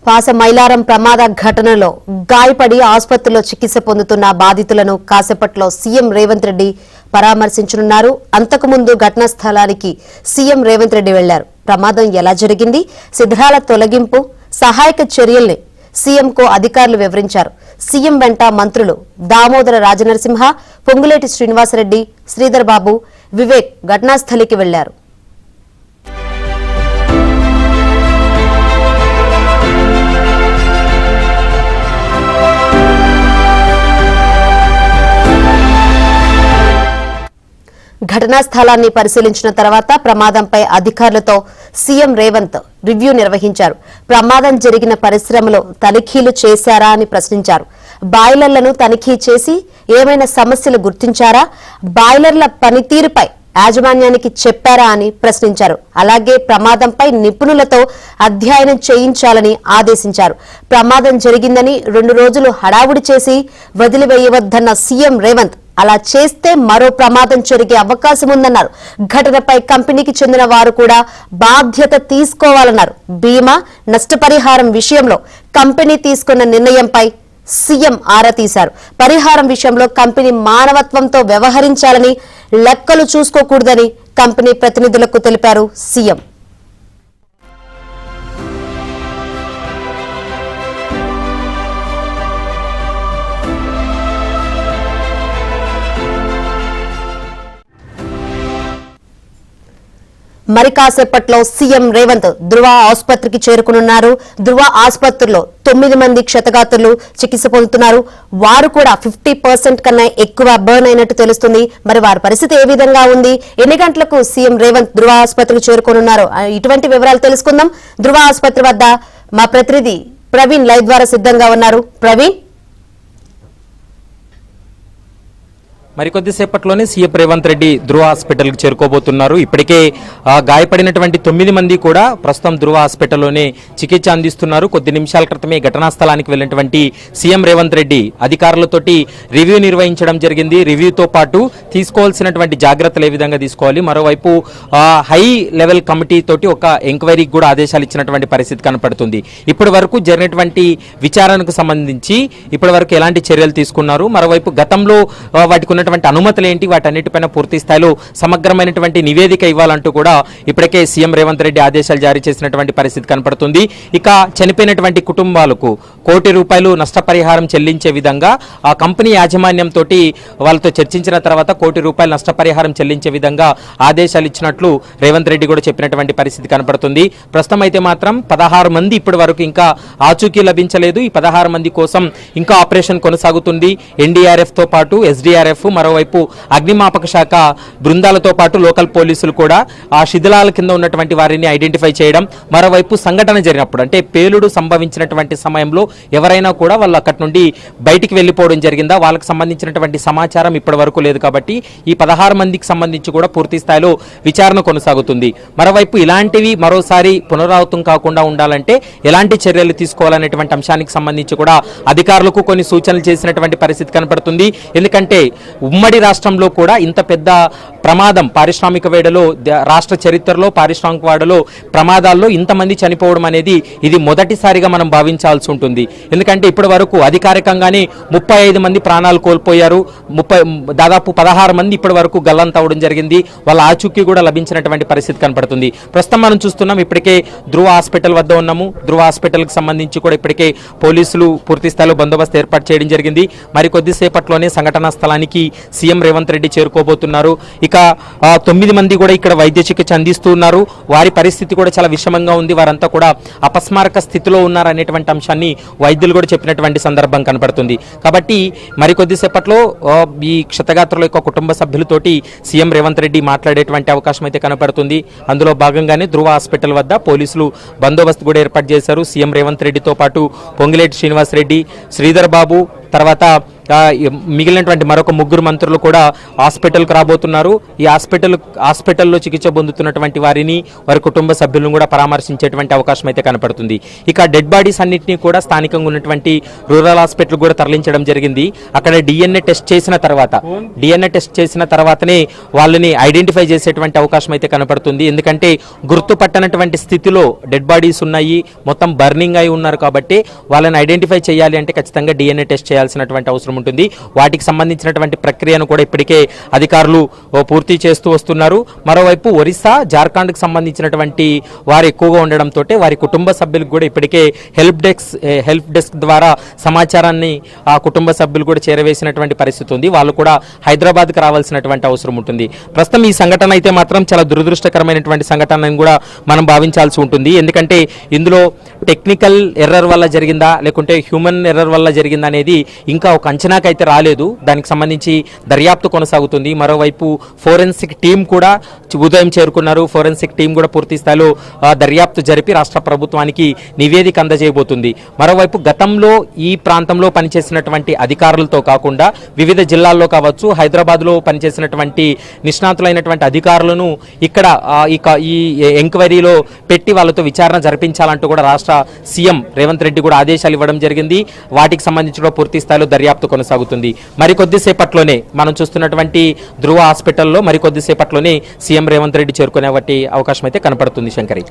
పాసమైలారం ప్రమాద ఘటనలో గాయపడి ఆసుపత్రిలో చికిత్స పొందుతున్న బాధితులను కాసేపట్లో సీఎం రేవంత్ రెడ్డి పరామర్శించనున్నారు. అంతకుముందు ఘటనా స్థలానికి సీఎం రేవంత్ రెడ్డి వెళ్లారు. ప్రమాదం ఎలా జరిగింది, శిథిలాల తొలగింపు, సహాయక చర్యల్ని సీఎంకు అధికారులు వివరించారు. సీఎం వెంట మంత్రులు దామోదర రాజనరసింహ, పొంగులేటి శ్రీనివాసరెడ్డి, శ్రీధర్ బాబు, వివేక్ ఘటనాస్థలికి వెళ్లారు. ఘటనా స్థలాన్ని పరిశీలించిన తర్వాత ప్రమాదంపై అధికారులతో సీఎం రేవంత్ రివ్యూ నిర్వహించారు. ప్రమాదం జరిగిన పరిశ్రమలో తనిఖీలు చేశారా అని ప్రశ్నించారు. బాయిలర్లను తనిఖీ చేసి ఏమైనా సమస్యలు గుర్తించారా, బాయిలర్ల పనితీరుపై యాజమాన్యానికి చెప్పారా అని ప్రశ్నించారు. అలాగే ప్రమాదంపై నిపుణులతో అధ్యయనం చేయించాలని ఆదేశించారు. ప్రమాదం జరిగిందని 2 రోజులు హడావుడి చేసి వదిలివేయవద్దన్న సీఎం రేవంత్ అలా చేస్తే మరో ప్రమాదం జరిగే అవకాశం ఉందన్నారు. ఘటనపై కంపెనీకి చెందిన వారు కూడా బాధ్యత తీసుకోవాలన్నారు. బీమా, నష్టపరిహారం విషయంలో కంపెనీ తీసుకున్న నిర్ణయంపై సీఎం ఆరా తీశారు. పరిహారం విషయంలో కంపెనీ మానవత్వంతో వ్యవహరించాలని, లెక్కలు చూసుకోకూడదని కంపెనీ ప్రతినిధులకు తెలిపారు సీఎం. మరి కాసేపట్లో సీఎం రేవంత్ ధృవ ఆసుపత్రికి చేరుకునున్నారు. ధృవ ఆసుపత్రిలో 9 మంది క్షతగాత్రులు చికిత్స పొందుతున్నారు. వారు కూడా 50% కన్నా ఎక్కువ బర్న్ అయినట్టు తెలుస్తుంది. మరి వారి పరిస్థితి ఏ విధంగా ఉంది, ఎన్ని గంటలకు సీఎం రేవంత్ ధృవ ఆసుపత్రికి చేరుకునున్నారు, ఇటువంటి వివరాలు తెలుసుకుందాం. ధృవ ఆసుపత్రి వద్ద మా ప్రతినిధి ప్రవీణ్ లైవ్ ద్వారా సిద్ధంగా ఉన్నారు. ప్రవీణ్, మరికొద్దిసేపట్లోనే సీఎం రేవంత్ రెడ్డి ధృవ హాస్పిటల్కి చేరుకోబోతున్నారు. ఇప్పటికే గాయపడినటువంటి 9 మంది కూడా ప్రస్తుతం ధృవ హాస్పిటల్లోనే చికిత్స అందిస్తున్నారు. కొద్ది నిమిషాల క్రితమే ఘటనా స్థలానికి వెళ్ళినటువంటి సీఎం రేవంత్ రెడ్డి అధికారులతోటి రివ్యూ నిర్వహించడం జరిగింది. రివ్యూతో పాటు తీసుకోవాల్సినటువంటి జాగ్రత్తలు ఏ విధంగా తీసుకోవాలి, మరోవైపు హై లెవెల్ కమిటీ తోటి ఒక ఎంక్వైరీకి కూడా ఆదేశాలు ఇచ్చినటువంటి పరిస్థితి కనపడుతుంది. ఇప్పటి వరకు జరిగినటువంటి విచారణకు సంబంధించి ఇప్పటి వరకు ఎలాంటి చర్యలు తీసుకున్నారు, మరోవైపు గతంలో వాటికి అనుమతులు ఏంటి, వాటన్నిటిపైన పూర్తి స్థాయిలో సమగ్రమైనటువంటి నివేదిక ఇవ్వాలంటూ కూడా ఇప్పటికే సీఎం రేవంత్ రెడ్డి ఆదేశాలు జారీ చేసినటువంటి పరిస్థితి కనపడుతుంది. ఇక చనిపోయినటువంటి కుటుంబాలకు ₹1 కోటి నష్టపరిహారం చెల్లించే విధంగా ఆ కంపెనీ యాజమాన్యంతో వాళ్ళతో చర్చించిన తర్వాత ₹1 కోటి నష్టపరిహారం చెల్లించే విధంగా ఆదేశాలు ఇచ్చినట్లు రేవంత్ రెడ్డి కూడా చెప్పినటువంటి పరిస్థితి కనపడుతుంది. ప్రస్తుతం అయితే మాత్రం 16 మంది ఇప్పటి వరకు ఇంకా ఆచూకీ లభించలేదు. ఈ 16 మంది కోసం ఇంకా ఆపరేషన్ కొనసాగుతుంది. ఎన్డీఆర్ఎఫ్ తో పాటు ఎస్డీఆర్ఎఫ్, మరోవైపు అగ్నిమాపక శాఖ బృందాలతో పాటు లోకల్ పోలీసులు కూడా ఆ శిథిలాల కింద ఉన్నటువంటి వారిని ఐడెంటిఫై చేయడం, మరోవైపు సంఘటన జరిగినప్పుడు అంటే పేలుడు సంభవించినటువంటి సమయంలో ఎవరైనా కూడా వాళ్ళు అక్కడి నుండి బయటికి వెళ్ళిపోవడం జరిగిందా, వాళ్ళకి సంబంధించినటువంటి సమాచారం ఇప్పటి వరకు లేదు. కాబట్టి ఈ 16 మందికి సంబంధించి కూడా పూర్తి స్థాయిలో విచారణ కొనసాగుతుంది. మరోవైపు ఇలాంటివి మరోసారి పునరావృతం కాకుండా ఉండాలంటే ఎలాంటి చర్యలు తీసుకోవాలనేటువంటి అంశానికి సంబంధించి కూడా అధికారులకు కొన్ని సూచనలు చేసినటువంటి పరిస్థితి కనపడుతుంది. ఎందుకంటే ఉమ్మడి రాష్ట్రంలో కూడా ఇంత పెద్ద ప్రమాదం పారిశ్రామిక వేడలో, రాష్ట్ర చరిత్రలో పారిశ్రామిక వాడలో ప్రమాదాల్లో ఇంతమంది చనిపోవడం అనేది ఇది మొదటిసారిగా మనం భావించాల్సి ఉంటుంది. ఎందుకంటే ఇప్పటి వరకు అధికారికంగానే 35 మంది ప్రాణాలు కోల్పోయారు. దాదాపు 16 మంది ఇప్పటి వరకు గల్లంతవడం జరిగింది. వాళ్ళ ఆచూకీ కూడా లభించినటువంటి పరిస్థితి కనపడుతుంది. ప్రస్తుతం మనం చూస్తున్నాం, ఇప్పటికే ధృవ హాస్పిటల్ వద్ద ఉన్నాము. ధృవ హాస్పిటల్కి సంబంధించి కూడా ఇప్పటికే పోలీసులు పూర్తి స్థాయిలో బందోబస్తు ఏర్పాటు చేయడం జరిగింది. మరి కొద్దిసేపట్లోనే సంఘటనా స్థలానికి సీఎం రేవంత్ రెడ్డి చేరుకోబోతున్నారు. ఇక 9 మంది కూడా ఇక్కడ వైద్య చికిత్స అందిస్తున్నారు. వారి పరిస్థితి కూడా చాలా విషమంగా ఉంది. వారంతా కూడా అపస్మారక స్థితిలో ఉన్నారు అనేటువంటి అంశాన్ని వైద్యులు కూడా చెప్పినటువంటి సందర్భం కనపడుతుంది. కాబట్టి మరికొద్దిసేపట్లో ఈ క్షతగాత్రుల యొక్క కుటుంబ సభ్యులతోటి సీఎం రేవంత్ రెడ్డి మాట్లాడేటువంటి అవకాశం అయితే కనపడుతుంది. అందులో భాగంగానే ధృవ హాస్పిటల్ వద్ద పోలీసులు బందోబస్తు కూడా ఏర్పాటు చేశారు. సీఎం రేవంత్ రెడ్డితో పాటు పొంగులేటి శ్రీనివాసరెడ్డి, శ్రీధర్ బాబు, తర్వాత మిగిలినటువంటి మరొక ముగ్గురు మంత్రులు కూడా హాస్పిటల్కి రాబోతున్నారు. ఈ హాస్పిటల్లో చికిత్స పొందుతున్నటువంటి వారిని వారి కుటుంబ సభ్యులను కూడా పరామర్శించేటువంటి అవకాశం అయితే కనపడుతుంది. ఇక డెడ్ బాడీస్ అన్నింటినీ కూడా స్థానికంగా ఉన్నటువంటి రూరల్ హాస్పిటల్ కూడా తరలించడం జరిగింది. అక్కడ డిఎన్ఏ టెస్ట్ చేసిన తర్వాతనే వాళ్ళని ఐడెంటిఫై చేసేటువంటి అవకాశం అయితే కనపడుతుంది. ఎందుకంటే గుర్తుపట్టనటువంటి స్థితిలో డెడ్ బాడీస్ ఉన్నాయి, మొత్తం బర్నింగ్ అయి ఉన్నారు కాబట్టి వాళ్ళని ఐడెంటిఫై చేయాలి అంటే ఖచ్చితంగా డిఎన్ఏ టెస్ట్ చేయాల్సినటువంటి అవసరం ఉంటుంది. వాటికి సంబంధించినటువంటి ప్రక్రియను కూడా ఇప్పటికే అధికారులు పూర్తి చేస్తూ వస్తున్నారు. మరోవైపు ఒరిస్సా, జార్ఖండ్కి సంబంధించినటువంటి వారు ఎక్కువగా ఉండడంతో వారి కుటుంబ సభ్యులకు కూడా ఇప్పటికే హెల్ప్ డెస్క్ ద్వారా సమాచారాన్ని ఆ కుటుంబ సభ్యులు కూడా చేరవేసినటువంటి పరిస్థితి ఉంది. వాళ్ళు కూడా హైదరాబాద్కి రావాల్సినటువంటి అవసరం ఉంటుంది. ప్రస్తుతం ఈ సంఘటన అయితే మాత్రం చాలా దురదృష్టకరమైనటువంటి సంఘటన కూడా మనం భావించాల్సి ఉంటుంది. ఎందుకంటే ఇందులో టెక్నికల్ ఎర్రర్ వల్ల జరిగిందా లేకుంటే హ్యూమన్ ఎర్రర్ వల్ల జరిగిందా అనేది ఇంకా ఒక అంచనాకైతే రాలేదు. దానికి సంబంధించి దర్యాప్తు కొనసాగుతుంది. మరోవైపు ఫోరెన్సిక్ టీం కూడా ఉదయం చేరుకున్నారు. ఫోరెన్సిక్ టీం కూడా పూర్తి స్థాయిలో దర్యాప్తు జరిపి రాష్ట్ర ప్రభుత్వానికి నివేదిక అందజేయబోతుంది. మరోవైపు గతంలో ఈ ప్రాంతంలో పనిచేసినటువంటి అధికారులతో కాకుండా వివిధ జిల్లాల్లో కావచ్చు, హైదరాబాద్లో పనిచేసినటువంటి నిష్ణాతులైనటువంటి అధికారులను ఇక్కడ ఈ ఎంక్వైరీలో పెట్టి వాళ్ళతో విచారణ జరిపించాలంటూ కూడా రాష్ట్ర సీఎం రేవంత్ రెడ్డి కూడా ఆదేశాలు ఇవ్వడం జరిగింది. వాటికి సంబంధించిన పూర్తి స్థాయిలో దర్యాప్తు కొనసాగుతుంది. మరికొద్దిసేపట్లోనే మనం చూస్తున్నటువంటి ధృవ హాస్పిటల్లో మరికొద్దిసేపట్లోనే సీఎం రేవంత్ రెడ్డి చేరుకునే అవకాశం అయితే కనపడుతుంది. శంకరి.